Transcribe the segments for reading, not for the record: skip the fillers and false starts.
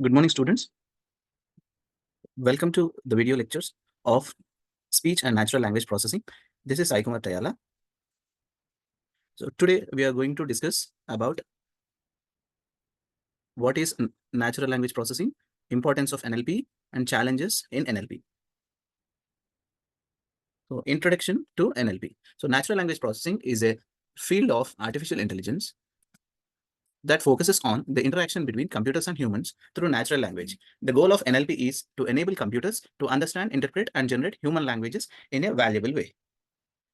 Good morning, students. Welcome to the video lectures of Speech and Natural Language Processing. This is Sai Kumar Tayala. So today we are going to discuss about what is natural language processing, importance of NLP, and challenges in NLP. So introduction to NLP. So natural language processing is a field of artificial intelligence that focuses on the interaction between computers and humans through natural language. The goal of NLP is to enable computers to understand, interpret, and generate human languages in a valuable way.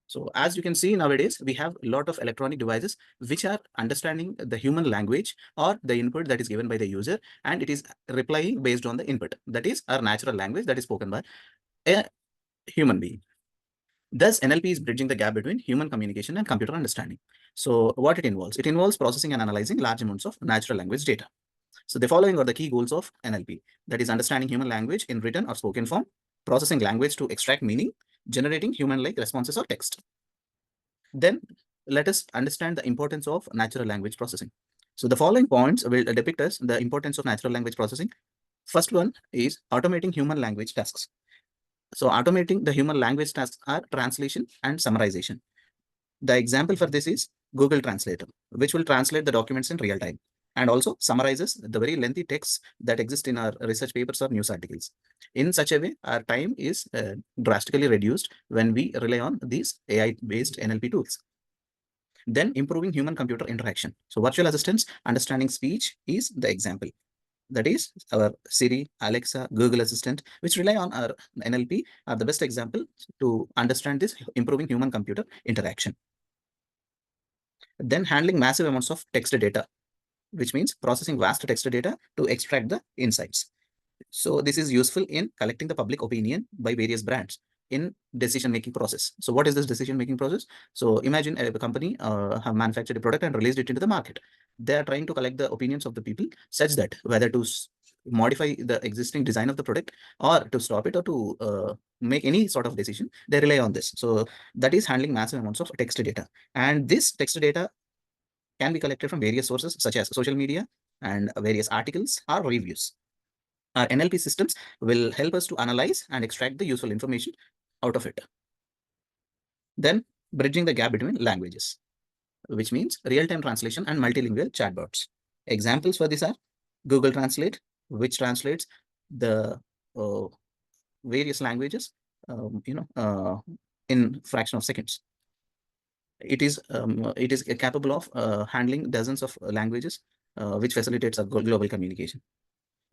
So as you can see nowadays, we have a lot of electronic devices which are understanding the human language or the input that is given by the user, and it is replying based on the input. That is our natural language that is spoken by a human being. Thus, NLP is bridging the gap between human communication and computer understanding. So what it involves? It involves processing and analyzing large amounts of natural language data. So the following are the key goals of NLP. That is understanding human language in written or spoken form, processing language to extract meaning, generating human-like responses or text. Then let us understand the importance of natural language processing. So the following points will depict us the importance of natural language processing. First one is automating human language tasks. So automating the human language tasks are translation and summarization. The example for this is Google Translator, which will translate the documents in real time and also summarizes the very lengthy texts that exist in our research papers or news articles. In such a way, our time is drastically reduced when we rely on these AI-based NLP tools. Then improving human-computer interaction. So virtual assistants understanding speech is the example. That is our Siri, Alexa, Google Assistant, which rely on our NLP are the best example to understand this improving human-computer interaction. Then handling massive amounts of text data, which means processing vast text data to extract the insights. So this is useful in collecting the public opinion by various brands in decision-making process. So what is this decision-making process? So imagine a company have manufactured a product and released it into the market. They are trying to collect the opinions of the people such that whether to modify the existing design of the product or to stop it or to make any sort of decision, they rely on this. So that is handling massive amounts of text data. And this text data can be collected from various sources such as social media and various articles or reviews. Our NLP systems will help us to analyze and extract the useful information out of it. Then bridging the gap between languages, which means real-time translation and multilingual chatbots. Examples for this are Google Translate, which translates the various languages, in fraction of seconds. It is capable of handling dozens of languages, which facilitates a global communication.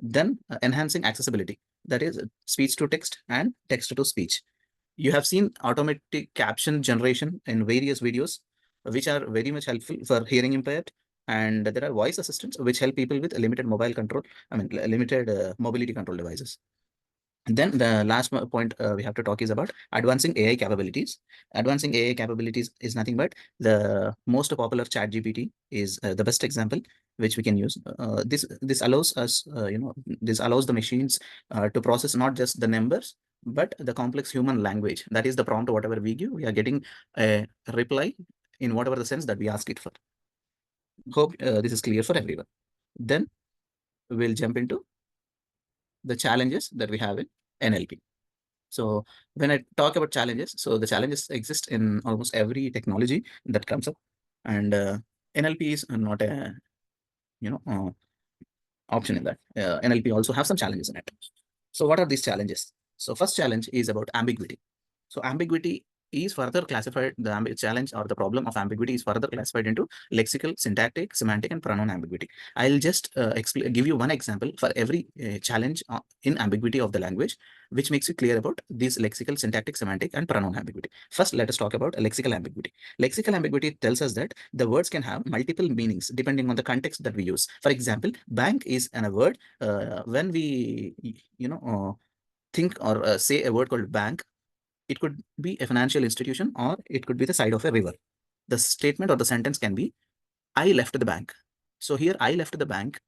Then enhancing accessibility, that is speech to text and text to speech. You have seen automatic caption generation in various videos, which are very much helpful for hearing impaired. And there are voice assistants which help people with limited mobile control, limited mobility control devices. And then the last point we have to talk is about advancing AI capabilities. Advancing AI capabilities is nothing but the most popular chat GPT is the best example which we can use. This allows us, this allows the machines to process not just the numbers, but the complex human language. That is the prompt, whatever we give, we are getting a reply in whatever the sense that we ask it for. Hope this is clear for everyone. Then we'll jump into the challenges that we have in NLP. So when I talk about challenges, so the challenges exist in almost every technology that comes up, and NLP is not a option in that. NLP also have some challenges in it. So what are these challenges? So first challenge is about ambiguity. So ambiguity is further classified, the challenge or the problem of ambiguity is further classified into lexical, syntactic, semantic, and pronoun ambiguity. I'll just give you one example for every challenge in ambiguity of the language, which makes you clear about these lexical, syntactic, semantic, and pronoun ambiguity. First, let us talk about lexical ambiguity. Lexical ambiguity tells us that the words can have multiple meanings depending on the context that we use. For example, bank is a word. When we, think or say a word called bank, it could be a financial institution or it could be the side of a river. The statement or the sentence can be, I left the bank. So here, I left the bank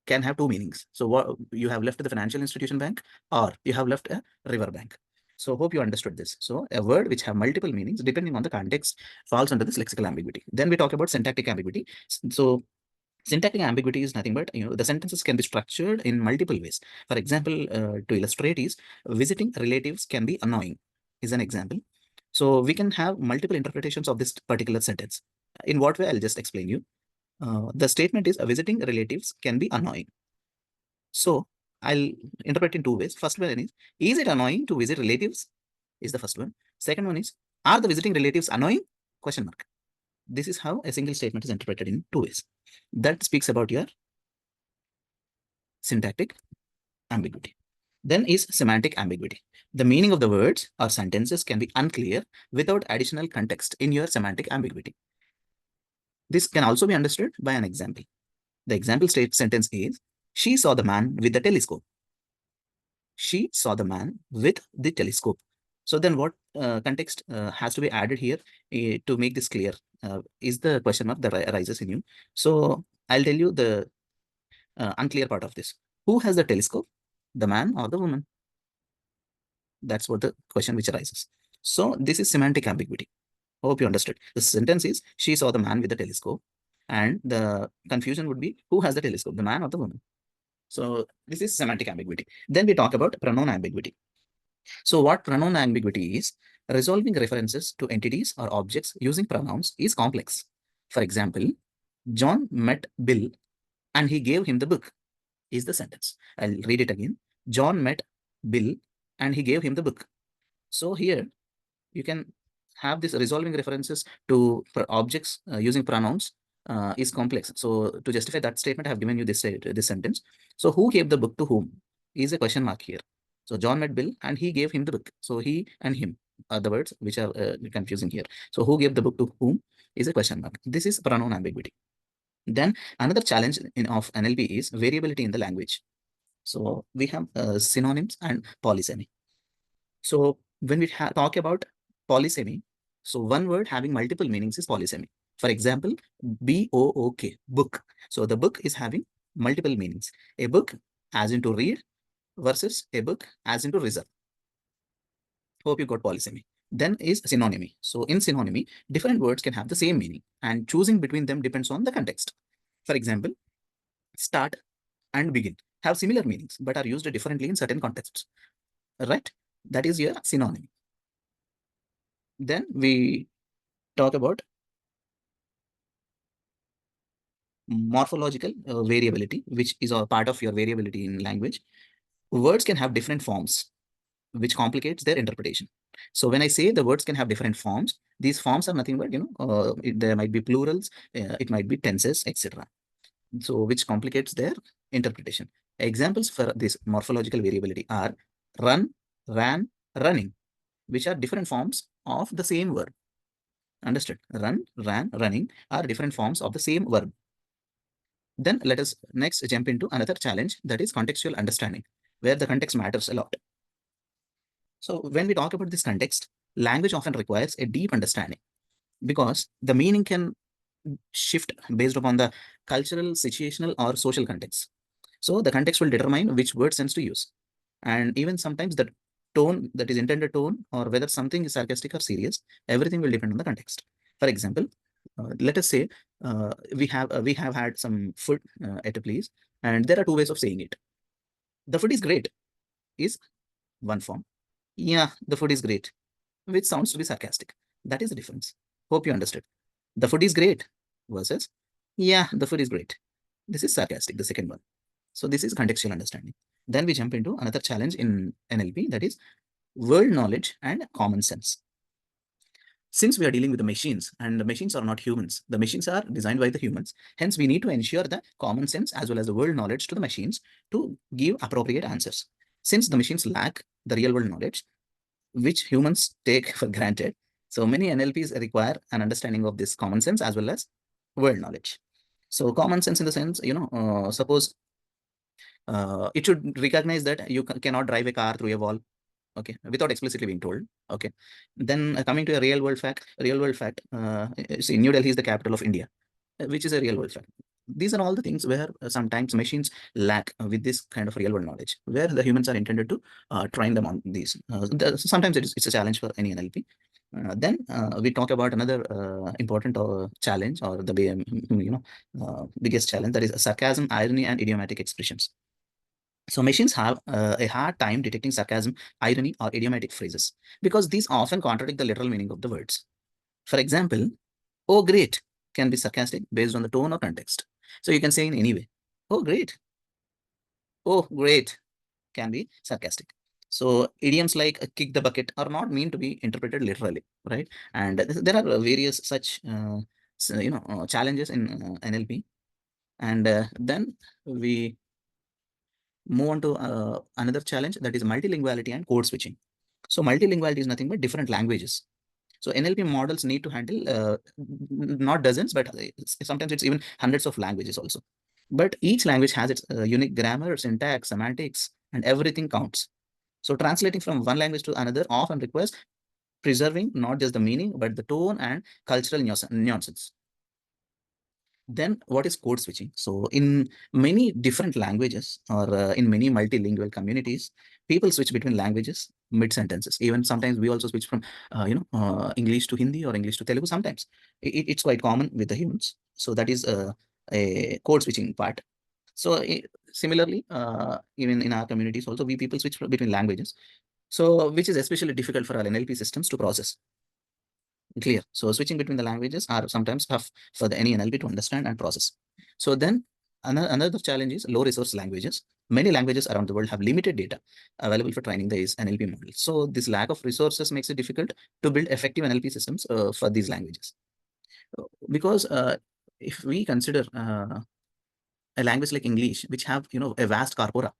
can have two meanings. So what, you have left the financial institution bank or you have left a river bank. So hope you understood this. So a word which have multiple meanings depending on the context falls under this lexical ambiguity. Then we talk about syntactic ambiguity. So Syntactic ambiguity is nothing but the sentences can be structured in multiple ways. For example, to illustrate is visiting relatives can be annoying is an example. So we can have multiple interpretations of this particular sentence. In what way? I'll just explain you. The statement is visiting relatives can be annoying. So I'll interpret in two ways. First one is it annoying to visit relatives? Is the first one. Second one is, are the visiting relatives annoying? Question mark. This is how a single statement is interpreted in two ways. That speaks about your syntactic ambiguity. Then is semantic ambiguity. The meaning of the words or sentences can be unclear without additional context in your semantic ambiguity. This can also be understood by an example. The example sentence is, she saw the man with the telescope. She saw the man with the telescope. So then what context has to be added here to make this clear is the question mark that arises in you. So I'll tell you the unclear part of this. Who has the telescope? The man or the woman? That's what the question which arises. So this is semantic ambiguity. Hope you understood. The sentence is, she saw the man with the telescope. And the confusion would be, who has the telescope, the man or the woman? So this is semantic ambiguity. Then we talk about pronoun ambiguity. So what pronoun ambiguity is, resolving references to entities or objects using pronouns is complex. For example, John met Bill and he gave him the book is the sentence. I'll read it again. John met Bill and he gave him the book. So here you can have this resolving references to objects using pronouns is complex. So to justify that statement, I have given you this sentence. So who gave the book to whom is a question mark here. So John met Bill and he gave him the book. So he and him are the words which are confusing here. So who gave the book to whom is a question mark. This is pronoun ambiguity. Then another challenge of NLP is variability in the language. So we have synonyms and polysemy. So when we talk about polysemy, so one word having multiple meanings is polysemy. For example, B-O-O-K, book. So the book is having multiple meanings. A book as into read versus a book as into reserve. Hope you got polysemy. Then is synonymy. So in synonymy, different words can have the same meaning and choosing between them depends on the context. For example, start and begin have similar meanings but are used differently in certain contexts, right? That is your synonym. Then we talk about morphological variability, which is a part of your variability in language. Words can have different forms, which complicates their interpretation. So when I say the words can have different forms, these forms are nothing but, there might be plurals, it might be tenses, etc. So which complicates their interpretation. Examples for this morphological variability are run, ran, running, which are different forms of the same verb. Understood? Run, ran, running are different forms of the same verb. Then let us next jump into another challenge, that is contextual understanding, where the context matters a lot. So when we talk about this context, language often requires a deep understanding because the meaning can shift based upon the cultural, situational, or social context. So the context will determine which word sense to use. And even sometimes the tone, that is intended tone, or whether something is sarcastic or serious, everything will depend on the context. For example, let us say we have had some food at a place, and there are two ways of saying it. The food is great is one form. Yeah, the food is great, which sounds to be sarcastic. That is the difference. Hope you understood. The food is great versus, yeah, the food is great. This is sarcastic, the second one. So this is contextual understanding. Then we jump into another challenge in NLP, that is world knowledge and common sense. Since we are dealing with the machines and the machines are not humans, the machines are designed by the humans. Hence, we need to ensure the common sense as well as the world knowledge to the machines to give appropriate answers. Since the machines lack the real world knowledge, which humans take for granted, so many NLPs require an understanding of this common sense as well as world knowledge. So common sense in the sense, suppose it should recognize that you cannot drive a car through a wall, okay, without explicitly being told. Okay, then coming to a real world fact, see, New Delhi is the capital of India, which is a real world fact. These are all the things where sometimes machines lack with this kind of real world knowledge, where the humans are intended to train them on these. Sometimes it's a challenge for any NLP. Then we talk about another important challenge, or the biggest challenge, that is sarcasm, irony, and idiomatic expressions. So machines have a hard time detecting sarcasm, irony, or idiomatic phrases because these often contradict the literal meaning of the words. For example, "Oh, great" can be sarcastic based on the tone or context. So you can say in any way. "Oh, great." "Oh, great" can be sarcastic. So idioms like "kick the bucket" are not meant to be interpreted literally, right? And there are various such challenges in NLP. And then we move on to another challenge, that is multilinguality and code switching. So multilinguality is nothing but different languages. So NLP models need to handle not dozens, but sometimes it's even hundreds of languages also. But each language has its unique grammar, syntax, semantics, and everything counts. So translating from one language to another often requires preserving not just the meaning, but the tone and cultural nuances. Then what is code switching? So in many different languages, or in many multilingual communities, people switch between languages mid sentences. Even sometimes we also switch from English to Hindi or English to Telugu. Sometimes it's quite common with the humans. So that is a code switching part. So similarly, even in our communities also, we people switch between languages. So which is especially difficult for our NLP systems to process. Clear. So switching between the languages are sometimes tough for the any NLP to understand and process. So then another challenge is low resource languages. Many languages around the world have limited data available for training these NLP models. So this lack of resources makes it difficult to build effective NLP systems for these languages. Because if we consider a language like English, which have a vast corpora,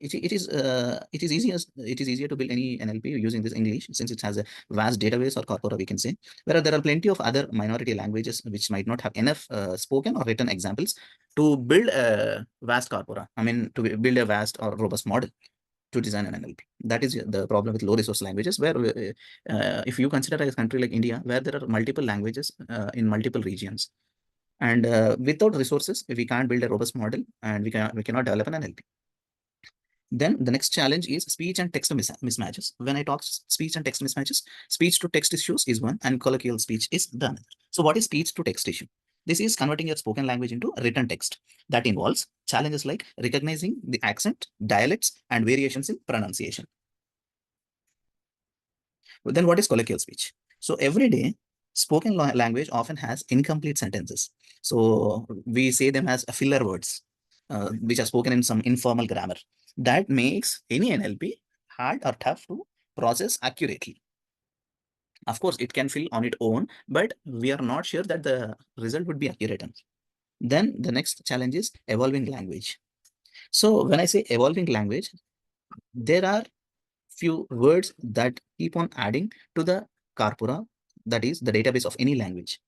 it is easier to build any NLP using this English, since it has a vast database or corpora, we can say. Whereas there are plenty of other minority languages which might not have enough spoken or written examples to build a vast corpora. I mean, to build a vast or robust model to design an NLP. That is the problem with low resource languages, where if you consider a country like India, where there are multiple languages in multiple regions, and without resources, we can't build a robust model, and we cannot develop an NLP. Then the next challenge is speech and text mismatches. When I talk speech and text mismatches, speech to text issues is one, and colloquial speech is the other. So what is speech to text issue? This is converting your spoken language into written text. That involves challenges like recognizing the accent, dialects, and variations in pronunciation. Then what is colloquial speech? So every day, spoken language often has incomplete sentences. So we say them as filler words, which are spoken in some informal grammar. That makes any NLP hard or tough to process accurately. Of course, it can fill on its own, but we are not sure that the result would be accurate. Then the next challenge is evolving language. So when I say evolving language, there are few words that keep on adding to the corpora, that is the database of any language.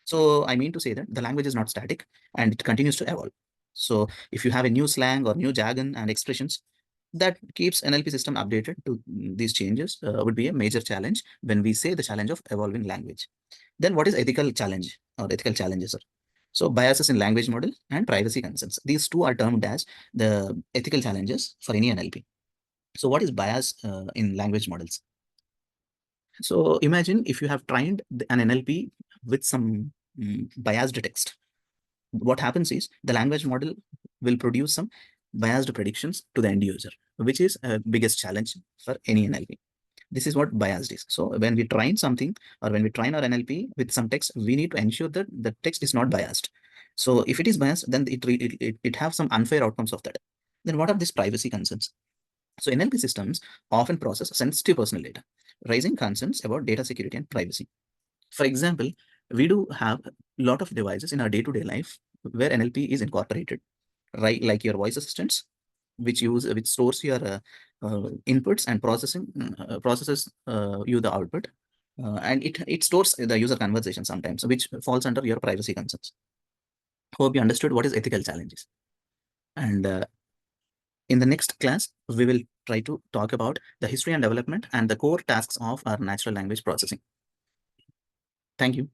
So I mean to say that the language is not static and it continues to evolve. So if you have a new slang or new jargon and expressions, that keeps NLP system updated to these changes would be a major challenge when we say the challenge of evolving language. Then what is ethical challenge or ethical challenges? So biases in language model and privacy concerns. These two are termed as the ethical challenges for any NLP. So what is bias in language models? So imagine if you have trained an NLP with some biased text. What happens is the language model will produce some biased predictions to the end user, which is a biggest challenge for any NLP. This is what biased is. So when we train something, or when we train our NLP with some text, we need to ensure that the text is not biased. So if it is biased, then it have some unfair outcomes of that. Then what are these privacy concerns? So NLP systems often process sensitive personal data, raising concerns about data security and privacy. For example, we do have a lot of devices in our day-to-day life where NLP is incorporated, right? Like your voice assistants, which stores your inputs and processes you the output, and it stores the user conversation sometimes, which falls under your privacy concerns. Hope you understood what is ethical challenges. And in the next class, we will try to talk about the history and development and the core tasks of our natural language processing. Thank you.